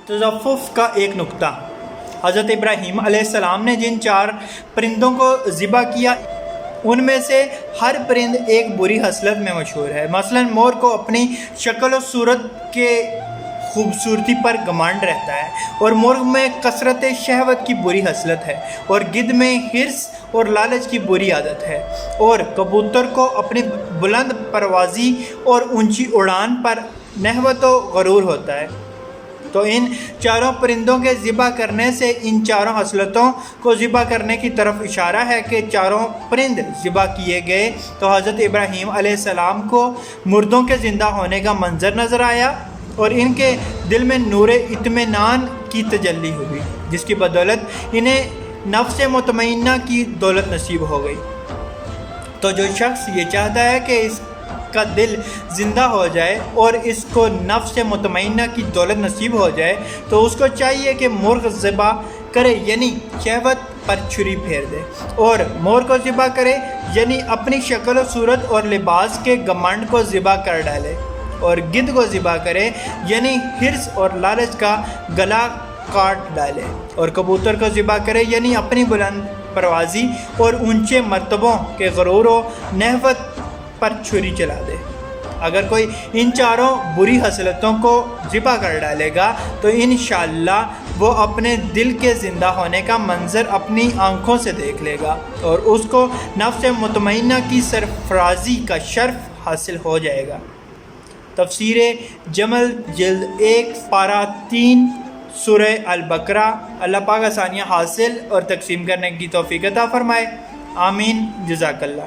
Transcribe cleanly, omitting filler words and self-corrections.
तज़फ़्फ़ुफ़ का एक नुक्ता। हज़रत इब्राहीम अलैहिस्सलाम ने जिन 4 परिंदों को ज़िबा किया, उनमें से हर परिंद एक बुरी हसलत में मशहूर है। मसलन मोर को अपनी शक्ल और सूरत के खूबसूरती पर घमंड रहता है, और मुर्ग में कसरत शहवत की बुरी हसलत है, और गिद्ध में हिर्स और लालच की बुरी आदत है, और कबूतर को अपनी बुलंद परवाज़ी और ऊंची उड़ान पर नहवत व गरूर होता है। तो इन 4 परिंदों के ज़िबा करने से इन 4 हसलतों को ज़िबा करने की तरफ इशारा है कि 4 परिंद ज़िबा किए गए तो हज़रत इब्राहीम अलैहिस्सलाम को मुर्दों के ज़िंदा होने का मंज़र नज़र आया, और इनके दिल में नूर इत्मीनान की तजल्ली हुई, जिसकी बदौलत इन्हें नफ्स मुतमइन्ना की दौलत नसीब हो गई। तो जो शख्स ये चाहता है कि इसका दिल ज़िंदा हो जाए और इसको नफ्स मुतमइन्ना की दौलत नसीब हो जाए, तो उसको चाहिए कि मुर्ग ज़िबा करे, यानी शहवत पर छुरी फेर दे, और मोर को ज़िबा करे, यानी अपनी शक्ल और सूरत और लिबास के घमंड को ज़िबा कर डाले, और गिद्ध को ज़िबा करे, यानी हिर्स और लालच का गला काट डाले, और कबूतर को ज़िबा करे, यानी अपनी बुलंद परवाज़ी और ऊंचे मर्तबों के गरूर व नहवत पर छुरी चला दे। अगर कोई इन 4 बुरी हसलतों को ज़िबा कर डालेगा तो इंशाअल्लाह वो अपने दिल के ज़िंदा होने का मंज़र अपनी आँखों से देख लेगा, और उसको नफ्स मुतमइन्ना की सरफराजी का शर्फ हासिल हो जाएगा। तफसीरे जमल जिल्द 1 पारा 3 सूरह अल-बकरा। अल्लाह पाक आसानियाँ हासिल और तकसीम करने की तौफीक अता फ़रमाए। आमीन। जज़ाकल्लाह।